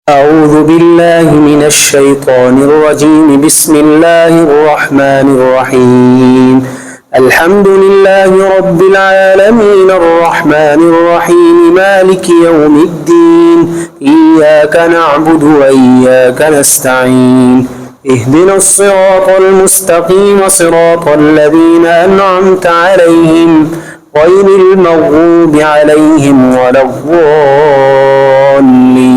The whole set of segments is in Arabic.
أعوذ بالله من الشيطان الرجيم. بسم الله الرحمن الرحيم. الحمد لله رب العالمين الرحمن الرحيم مالك يوم الدين. إياك نعبد وإياك نستعين. اهدنا الصراط المستقيم صراط الذين أنعمت عليهم غير المغضوب عليهم ولا الضالين.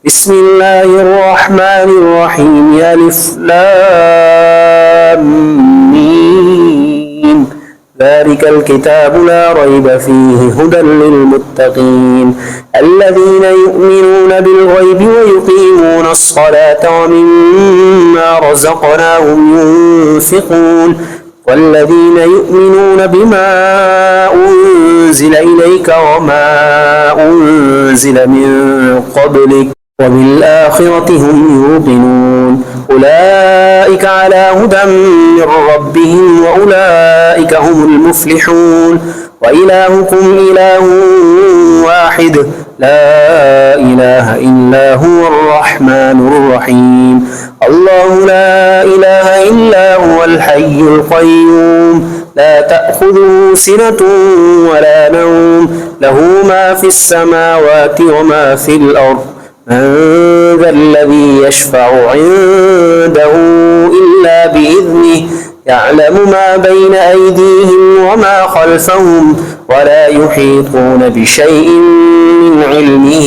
بسم الله الرحمن الرحيم. ألف لام ميم. ذلك الكتاب لا ريب فيه هدى للمتقين الذين يؤمنون بالغيب ويقيمون الصلاة ومما رزقناهم ينفقون والذين يؤمنون بما أنزل إليك وما أنزل من قبلك وبالآخرة هم يوقنون. أولئك على هدى من ربهم وأولئك هم المفلحون. وإلهكم إله واحد لا إله إلا هو الرحمن الرحيم. الله لا إله إلا هو الحي القيوم لا تأخذه سنة ولا نوم له ما في السماوات وما في الأرض. من ذا الذي يشفع عنده إلا بإذنه يعلم ما بين أيديهم وما خلفهم ولا يحيطون بشيء من علمه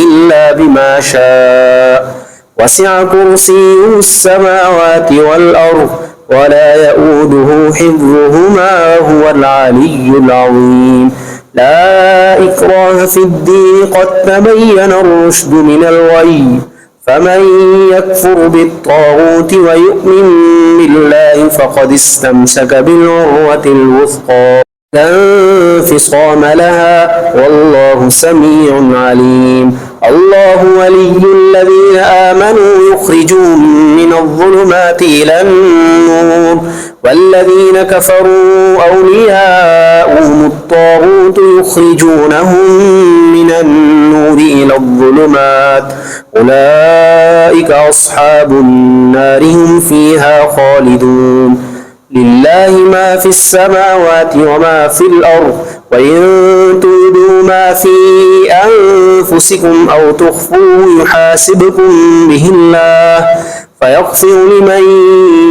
إلا بما شاء. وسع كرسيه السماوات والأرض ولا يؤوده حفظهما وهو العلي العظيم. لا إكراه في الدين قد تبين الرشد من الغي. فمن يكفر بالطاغوت ويؤمن بالله فقد استمسك بالعروة الوثقى لا انفصام لها والله سميع عليم. الله ولي الذين آمنوا يخرجهم من الظلمات إلى النور والذين كفروا أولياؤهم الطاغوت يخرجونهم من النور إلى الظلمات أولئك أصحاب النار هم فيها خالدون. لله ما في السماوات وما في الأرض وإن تبدوا ما في أنفسكم أو تخفوه يحاسبكم به الله فيغفر لمن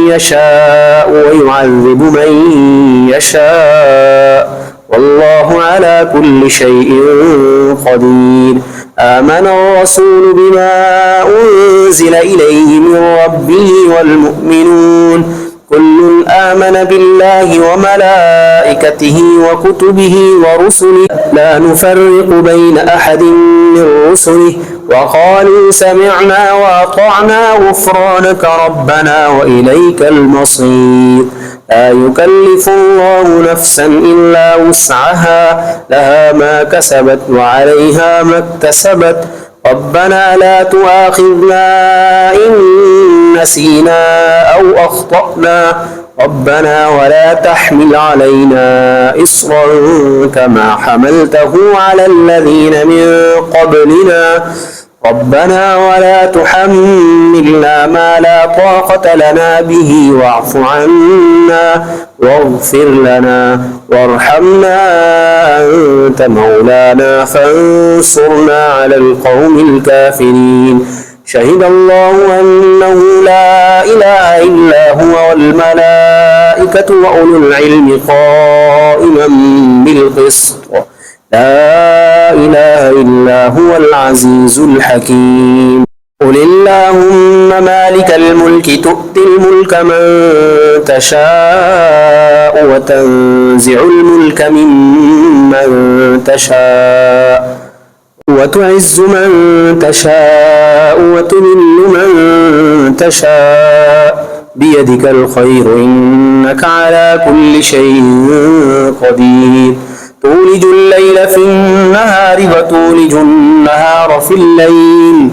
يشاء ويعذب من يشاء والله على كل شيء قدير. آمن الرسول بما أنزل إليه من ربه والمؤمنون كل آمن بالله وملائكته وكتبه ورسله لا نفرق بين أحد من رسله وقالوا سمعنا وأطعنا غفرانك ربنا وإليك المصير. لا يكلف الله نفسا إلا وسعها لها ما كسبت وعليها ما اكتسبت ربنا لا تؤاخذنا إن نسينا أو أخطأنا ربنا ولا تحمل علينا إصرا كما حملته على الذين من قبلنا ربنا ولا تحملنا ما لا طاقة لنا به واعف عنا واغفر لنا وارحمنا أنت مولانا فانصرنا على القوم الكافرين. شهد الله أنه لا إله إلا هو والملائكة وأولو العلم قائما بالقسط لا إله إلا هو العزيز الحكيم. قل اللهم مالك الملك تؤتي الملك من تشاء وتنزع الملك ممن تشاء وتعز من تشاء وتذل من تشاء بيدك الخير إنك على كل شيء قدير. تولج الليل في النهار وتولج النهار في الليل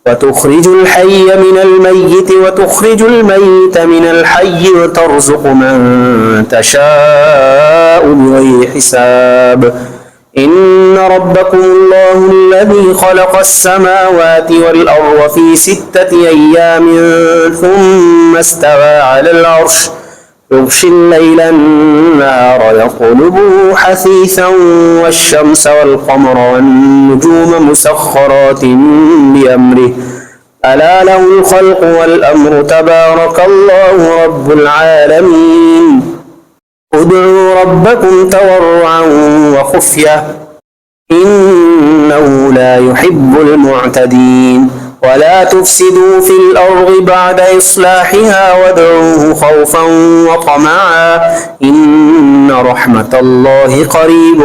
وتخرج الحي من الميت وتخرج الميت من الحي وترزق من تشاء بغير حساب إن ربكم الله الذي خلق السماوات والأرض في 6 أيام ثم استوى على العرش يغشي الليل النهار يطلبه حثيثا والشمس والقمر والنجوم مسخرات بأمره ألا له الخلق والأمر تبارك الله رب العالمين ادعوا ربكم تضرعا وخفية إنه لا يحب المعتدين ولا تفسدوا في الأرض بعد إصلاحها وادعوه خوفا وطمعا إن رحمة الله قريب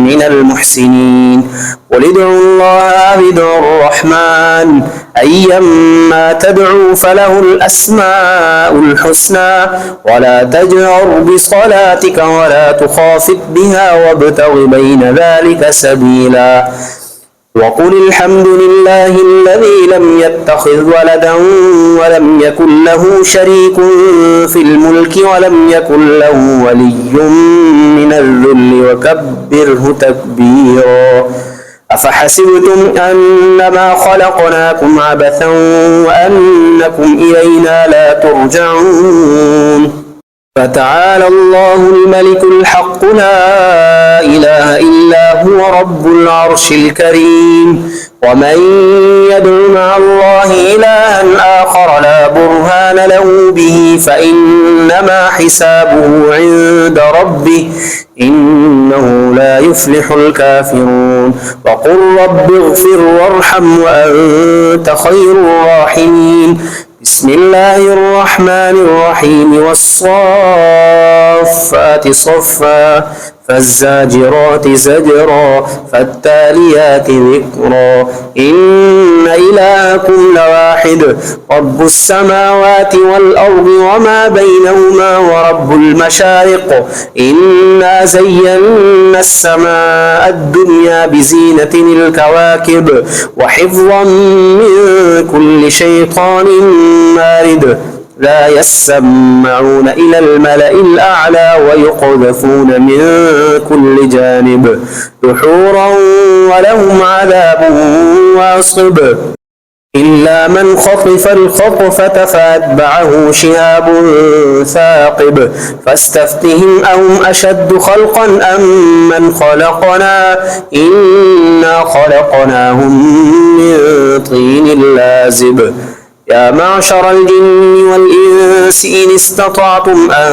من المحسنين قل ادعوا الله أو ادعوا الرحمن أيما تدعوا فله الأسماء الحسنى ولا تجهر بصلاتك ولا تخافت بها وابتغ بين ذلك سبيلا وقل الحمد لله الذي لم يتخذ ولدا ولم يكن له شريك في الملك ولم يكن له ولي من الذل وكبره تكبيرا أفحسبتم أنما خلقناكم عبثا وأنكم إلينا لا ترجعون فتعالى الله الملك الحق لا إله إلا هو رب العرش الكريم ومن يدع مع الله إلها آخر لا برهان له به فإنما حسابه عند ربه إنه لا يفلح الكافرون وقل رب اغفر وارحم وأنت خير الراحمين بسم الله الرحمن الرحيم والصافات صفا فالزاجرات زجرا فالتاليات ذكرا إن إلهكم لواحد رب السماوات والأرض وما بينهما ورب المشارق إنا زينا السماء الدنيا بزينة الكواكب وحفظا من كل شيطان مارد لا يسمعون إلى الملأ الأعلى ويقذفون من كل جانب دحورا ولهم عذاب واصب إلا من خطف الخطفة فأتبعه شهاب ثاقب فاستفتهم أهم أشد خلقا أم من خلقنا إنا خلقناهم من طين لازب يا معشر الجن والإنس إن استطعتم أن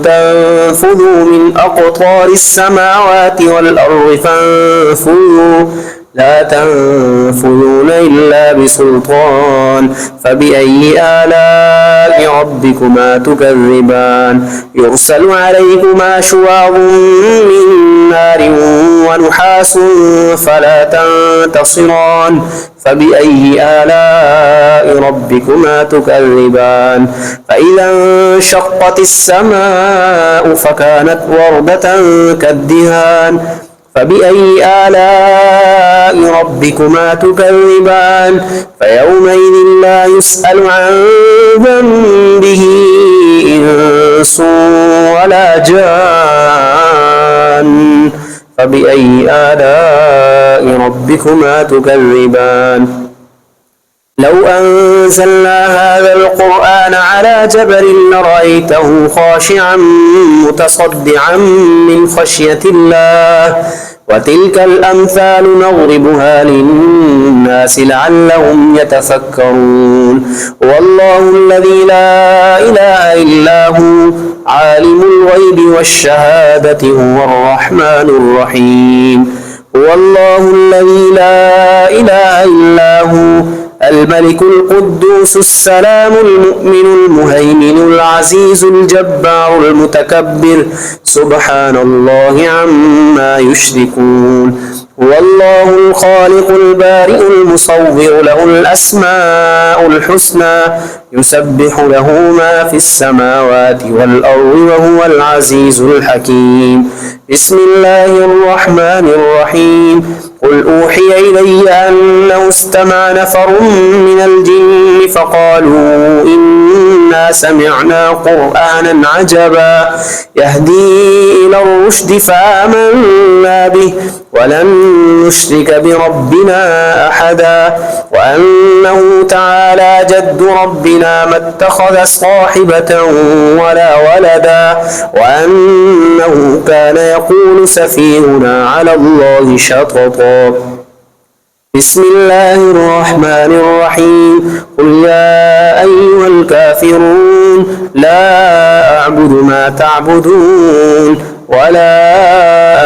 تنفذوا من أقطار السماوات والأرض فانفذوا لا تنفذون إلا بسلطان فبأي آلاء ربكما تكذبان يرسل عليكما شواظ من نار ونحاس فلا تنتصران فبأي آلاء ربكما تكذبان فإذا انشقت السماء فكانت وردة كالدهان فبأي آلاء ربكما تكذبان فيومئذ لا يسأل عن ذنبه إنس ولا جان فبأي آلاء ربكما تكذبان لو أنزلنا هذا القرآن على جبل لرأيته خاشعا متصدعا من خشية الله وتلك الأمثال نضربها للناس لعلهم يتفكرون والله الذي لا إله إلا هو عالم الغيب والشهادة هو الرحمن الرحيم هو الله الذي لا إله إلا هو الملك القدوس السلام المؤمن المهيمن العزيز الجبار المتكبر سبحان الله عما يشركون هو الله الخالق البارئ المصور له الأسماء الحسنى يسبح له ما في السماوات والأرض وهو العزيز الحكيم بسم الله الرحمن الرحيم قل أوحي إلي أنه استمع نفر من الجن فقالوا إنا سمعنا قرآنا عجبا يهدي إلى الرشد فآمنا به ولن نشرك بربنا أحدا وأنه تعالى جد ربنا ما اتخذ صاحبة ولا ولدا وأنه كان يقول سفيهنا على الله شططا. بسم الله الرحمن الرحيم. قل يا أيها الكافرون لا أعبد ما تعبدون ولا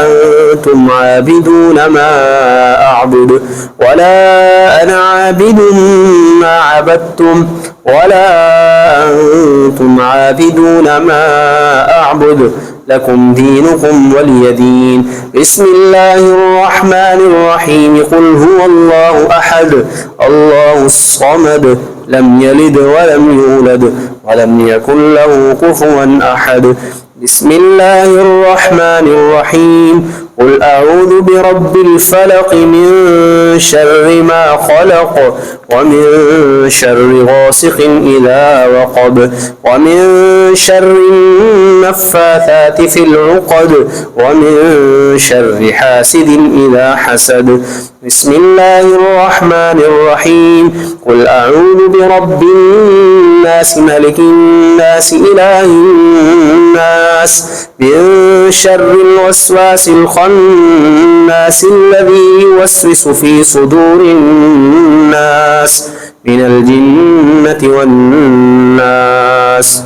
أنتم عابدون ما أعبد ولا أنا عابد ما عبدتم ولا أنتم عابدون ما أعبد لكم دينكم ولي دين. بسم الله الرحمن الرحيم. قل هو الله أحد الله الصمد لم يلد ولم يولد ولم يكن له كفوا أحد. بسم الله الرحمن الرحيم. قل أعوذ برب الفلق من شر ما خلق ومن شر غاسق إذا وقب ومن شر النفاثات في العقد ومن شر حاسد إذا حسد. بسم الله الرحمن الرحيم. قل أعوذ برب الناس ملك الناس إله الناس من شر الوسواس الخناس الذي يوسوس في صدور الناس من الجنة والناس.